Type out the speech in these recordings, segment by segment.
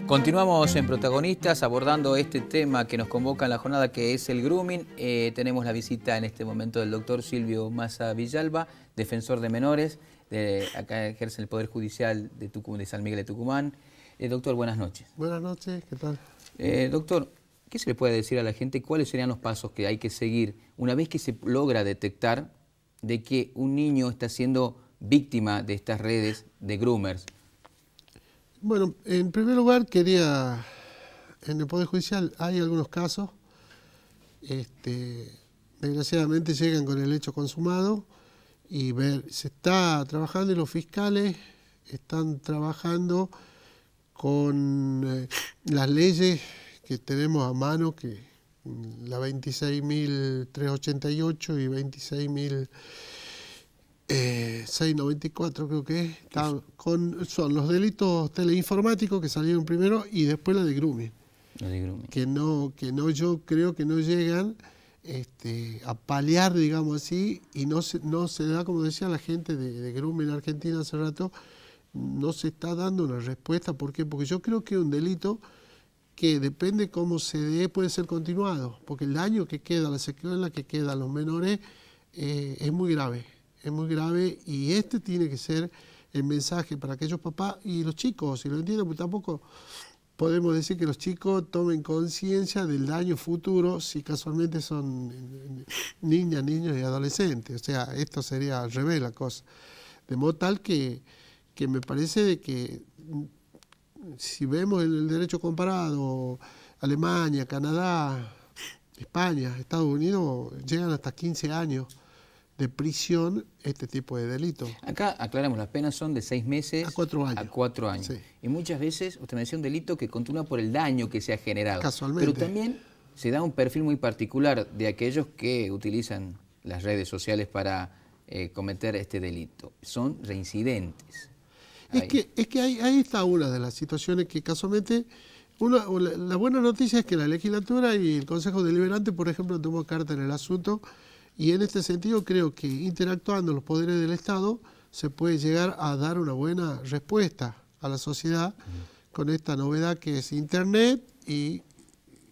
Continuamos en Protagonistas abordando este tema que nos convoca en la jornada, que es el grooming. Tenemos la visita en este momento del doctor Silvio Massa Villalba, defensor de menores, acá ejerce el Poder Judicial de Tucumán, de San Miguel de Tucumán. Doctor, buenas noches. Buenas noches, ¿qué tal? Doctor, ¿qué se le puede decir a la gente? ¿Cuáles serían los pasos que hay que seguir una vez que se logra detectar de que un niño está siendo víctima de estas redes de groomers? Bueno, en primer lugar en el Poder Judicial hay algunos casos, desgraciadamente llegan con el hecho consumado y se está trabajando y los fiscales están trabajando con las leyes que tenemos a mano, que la 26.388 y 26.694 creo que es, son los delitos teleinformáticos que salieron primero y después la de grooming. Que yo creo que no llegan a paliar, digamos así, y no se da, como decía la gente de grooming en Argentina hace rato, no se está dando una respuesta. ¿Por qué? Porque yo creo que es un delito que depende cómo se dé, puede ser continuado, porque el daño que queda, la secuela que queda a los menores es muy grave. Es muy grave y tiene que ser el mensaje para aquellos papás y los chicos, si lo entienden, porque tampoco podemos decir que los chicos tomen conciencia del daño futuro si casualmente son niñas, niños y adolescentes. O sea, esto sería al revés la cosa. De modo tal que me parece de que si vemos el derecho comparado, Alemania, Canadá, España, Estados Unidos, llegan hasta 15 años de prisión este tipo de delitos. Acá, aclaramos, las penas son de 6 meses a 4 años. A 4 años. Sí. Y muchas veces, usted me decía, un delito que continúa por el daño que se ha generado. Casualmente. Pero también se da un perfil muy particular de aquellos que utilizan las redes sociales para cometer este delito. Son reincidentes. Es que ahí está una de las situaciones que casualmente... La buena noticia es que la legislatura y el Consejo Deliberante, por ejemplo, tomó carta en el asunto. Y en este sentido creo que interactuando los poderes del Estado se puede llegar a dar una buena respuesta a la sociedad con esta novedad que es Internet y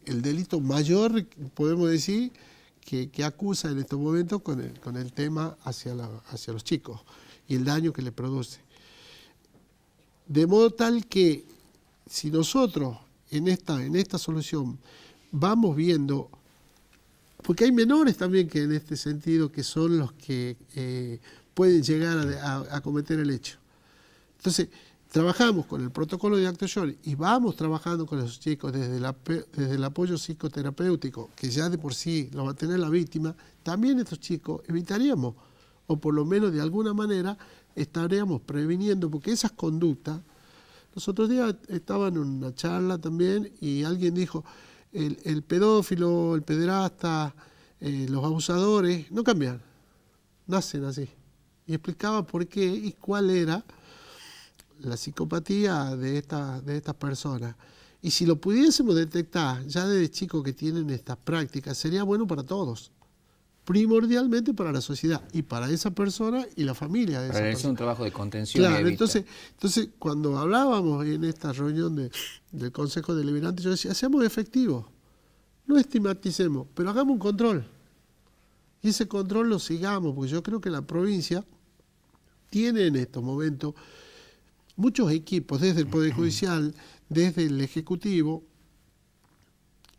el delito mayor, podemos decir, que acusa en estos momentos con el tema hacia los chicos y el daño que le produce. De modo tal que si nosotros en esta solución vamos viendo... Porque hay menores también que en este sentido que son los que pueden llegar a cometer el hecho. Entonces, trabajamos con el protocolo de actuación y vamos trabajando con esos chicos desde el apoyo psicoterapéutico, que ya de por sí lo va a tener la víctima. También estos chicos evitaríamos, o por lo menos de alguna manera, estaríamos previniendo, porque esas conductas... Los otros días estaba en una charla también y alguien dijo... El pedófilo, el pederasta, los abusadores, no cambian, nacen así. Y explicaba por qué y cuál era la psicopatía de estas personas. Y si lo pudiésemos detectar ya desde chicos que tienen estas prácticas, sería bueno para todos. Primordialmente para la sociedad y para esa persona y la familia de esa persona. Para realizar un trabajo de contención. Claro, entonces cuando hablábamos en esta reunión del Consejo Deliberante, yo decía, hacemos efectivo, no estigmaticemos, pero hagamos un control. Y ese control lo sigamos, porque yo creo que la provincia tiene en estos momentos muchos equipos, desde el Poder Judicial, desde el Ejecutivo,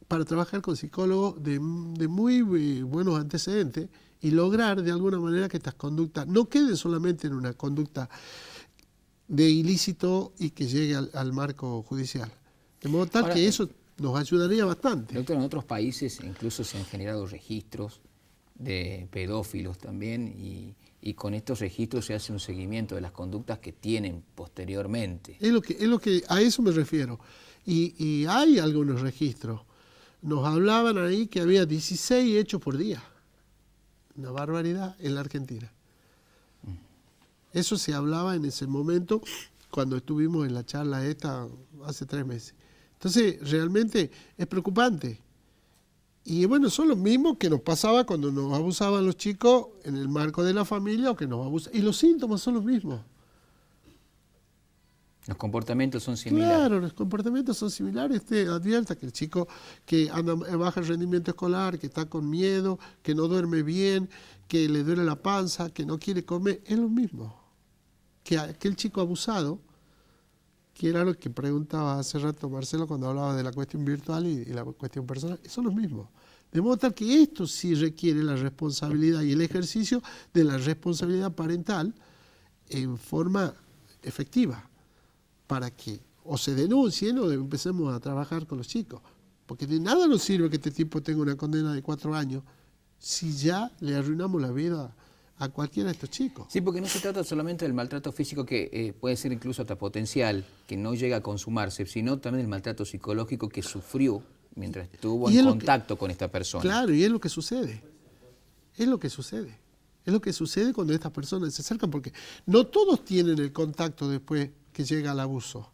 para trabajar con psicólogos de muy buenos antecedentes y lograr de alguna manera que estas conductas no queden solamente en una conducta de ilícito y que llegue al marco judicial. De modo tal que eso nos ayudaría bastante. Doctor, en otros países incluso se han generado registros de pedófilos también y con estos registros se hace un seguimiento de las conductas que tienen posteriormente. Es lo que a eso me refiero. Y hay algunos registros. Nos hablaban ahí que había 16 hechos por día. Una barbaridad en la Argentina. Eso se hablaba en ese momento cuando estuvimos en la charla esta hace 3 meses. Entonces, realmente es preocupante. Y bueno, son los mismos que nos pasaba cuando nos abusaban los chicos en el marco de la familia o que nos abusan. Y los síntomas son los mismos. Los comportamientos son similares. Claro, los comportamientos son similares. Usted advierta que el chico que anda baja el rendimiento escolar, que está con miedo, que no duerme bien, que le duele la panza, que no quiere comer, es lo mismo. Que aquel chico abusado, que era lo que preguntaba hace rato Marcelo cuando hablaba de la cuestión virtual y la cuestión personal, son los mismos. De modo tal que esto sí requiere la responsabilidad y el ejercicio de la responsabilidad parental en forma efectiva, para que o se denuncien o empecemos a trabajar con los chicos. Porque de nada nos sirve que este tipo tenga una condena de 4 años si ya le arruinamos la vida a cualquiera de estos chicos. Sí, porque no se trata solamente del maltrato físico, que puede ser incluso hasta potencial, que no llega a consumarse, sino también el maltrato psicológico que sufrió mientras estuvo en contacto con esta persona. Claro, y es lo que sucede. Es lo que sucede. Es lo que sucede cuando estas personas se acercan, porque no todos tienen el contacto después que llega al abuso,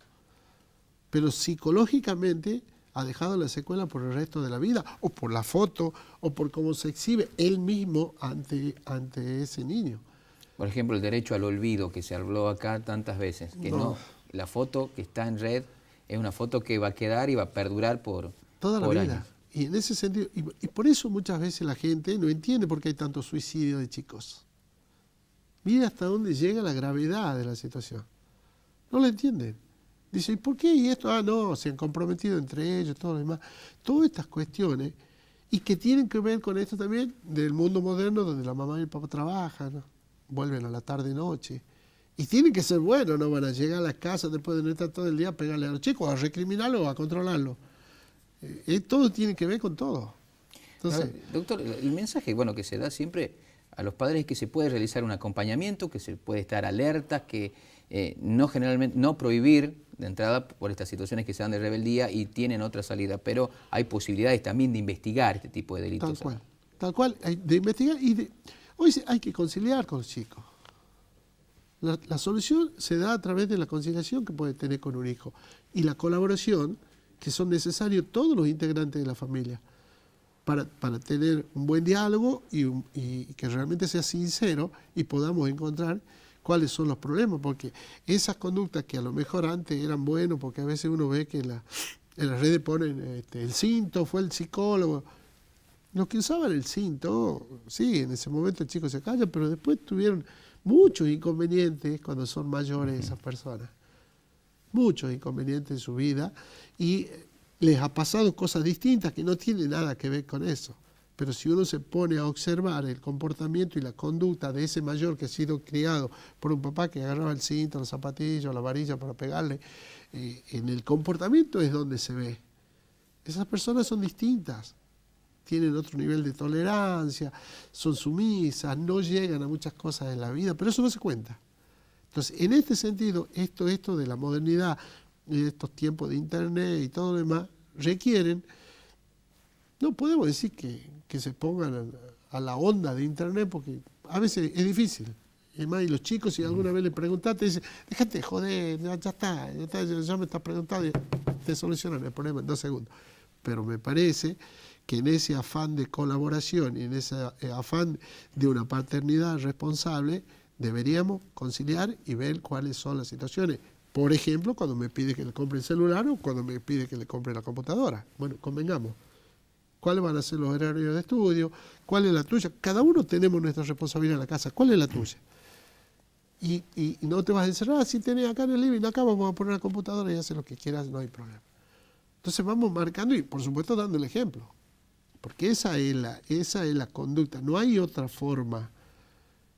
pero psicológicamente ha dejado la secuela por el resto de la vida, o por la foto, o por cómo se exhibe él mismo ante ese niño. Por ejemplo, el derecho al olvido, que se habló acá tantas veces, que no, la foto que está en red es una foto que va a quedar y va a perdurar por toda la vida. Años. Y en ese sentido, y por eso muchas veces la gente no entiende por qué hay tanto suicidio de chicos. Mira hasta dónde llega la gravedad de la situación. No lo entienden. Dice, ¿y por qué? Y esto, no, se han comprometido entre ellos, todo lo demás. Todas estas cuestiones, y que tienen que ver con esto también del mundo moderno donde la mamá y el papá trabajan, ¿no? Vuelven a la tarde-noche. Y tienen que ser buenos, no van a llegar a las casas después de no estar todo el día a pegarle a los chicos, a recriminarlos o a controlarlos. Todo tiene que ver con todo. Entonces, doctor, el mensaje que se da siempre a los padres es que se puede realizar un acompañamiento, que se puede estar alerta, que no prohibir de entrada por estas situaciones que se dan de rebeldía y tienen otra salida, pero hay posibilidades también de investigar este tipo de delitos. Tal cual, hay de investigar hoy hay que conciliar con los chicos. La solución se da a través de la conciliación que puede tener con un hijo y la colaboración que son necesarios todos los integrantes de la familia para tener un buen diálogo y que realmente sea sincero y podamos encontrar cuáles son los problemas, porque esas conductas que a lo mejor antes eran buenas, porque a veces uno ve que en las redes ponen el cinto, fue el psicólogo. Los que usaban el cinto, sí, en ese momento el chico se calla, pero después tuvieron muchos inconvenientes cuando son mayores esas personas. Muchos inconvenientes en su vida y les ha pasado cosas distintas que no tienen nada que ver con eso. Pero si uno se pone a observar el comportamiento y la conducta de ese mayor que ha sido criado por un papá que agarraba el cinto, los zapatillos, la varilla para pegarle, en el comportamiento es donde se ve. Esas personas son distintas, tienen otro nivel de tolerancia, son sumisas, no llegan a muchas cosas en la vida, pero eso no se cuenta. Entonces, en este sentido, esto de la modernidad, de estos tiempos de internet y todo lo demás, requieren, no podemos decir que se pongan a la onda de internet, porque a veces es difícil. Y más, y los chicos, si alguna vez le preguntaste, dicen, déjate joder, ya está, ya me estás preguntando, te solucionan el problema en 2 segundos. Pero me parece que en ese afán de colaboración y en ese afán de una paternidad responsable, deberíamos conciliar y ver cuáles son las situaciones. Por ejemplo, cuando me pide que le compre el celular o cuando me pide que le compre la computadora. Bueno, convengamos. ¿Cuáles van a ser los horarios de estudio? ¿Cuál es la tuya? Cada uno tenemos nuestra responsabilidad en la casa. ¿Cuál es la tuya? Y no te vas a encerrar, si tenés acá en el living, acá vamos a poner la computadora y hacer lo que quieras, no hay problema. Entonces vamos marcando y por supuesto dando el ejemplo. Porque esa es la conducta, no hay otra forma.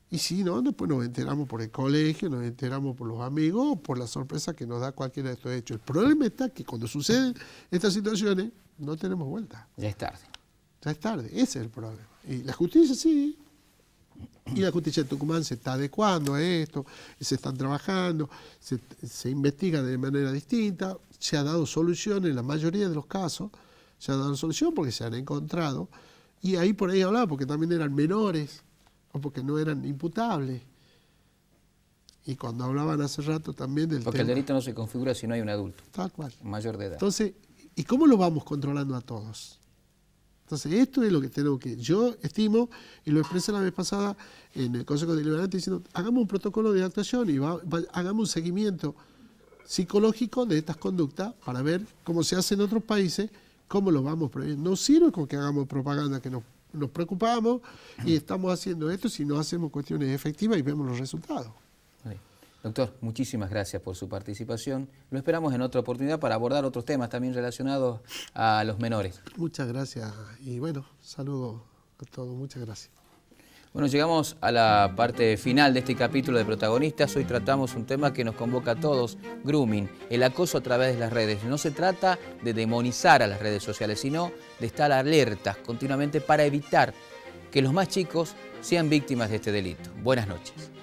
Y si no, después nos enteramos por el colegio, nos enteramos por los amigos o por la sorpresa que nos da cualquiera de estos hechos. El problema está que cuando suceden estas situaciones, no tenemos vuelta. Ya es tarde. Ya es tarde, ese es el problema. Y la justicia sí, y la justicia de Tucumán se está adecuando a esto, se están trabajando, se investiga de manera distinta, se ha dado solución en la mayoría de los casos, se ha dado solución porque se han encontrado, y ahí por ahí hablaba, porque también eran menores, o porque no eran imputables. Y cuando hablaban hace rato también del porque tema, el delito no se configura si no hay un adulto. Tal cual. Mayor de edad. Entonces, ¿y cómo lo vamos controlando a todos? Entonces, esto es lo que tenemos que... Yo estimo, y lo expresé la vez pasada en el Consejo Deliberante, diciendo, hagamos un protocolo de actuación y hagamos un seguimiento psicológico de estas conductas para ver cómo se hace en otros países, cómo lo vamos prohibiendo. No sirve con que hagamos propaganda que nos preocupamos y estamos haciendo esto si no hacemos cuestiones efectivas y vemos los resultados. Doctor, muchísimas gracias por su participación. Lo esperamos en otra oportunidad para abordar otros temas también relacionados a los menores. Muchas gracias y bueno, saludo a todos. Muchas gracias. Bueno, llegamos a la parte final de este capítulo de Protagonistas. Hoy tratamos un tema que nos convoca a todos, grooming, el acoso a través de las redes. No se trata de demonizar a las redes sociales, sino de estar alertas continuamente para evitar que los más chicos sean víctimas de este delito. Buenas noches.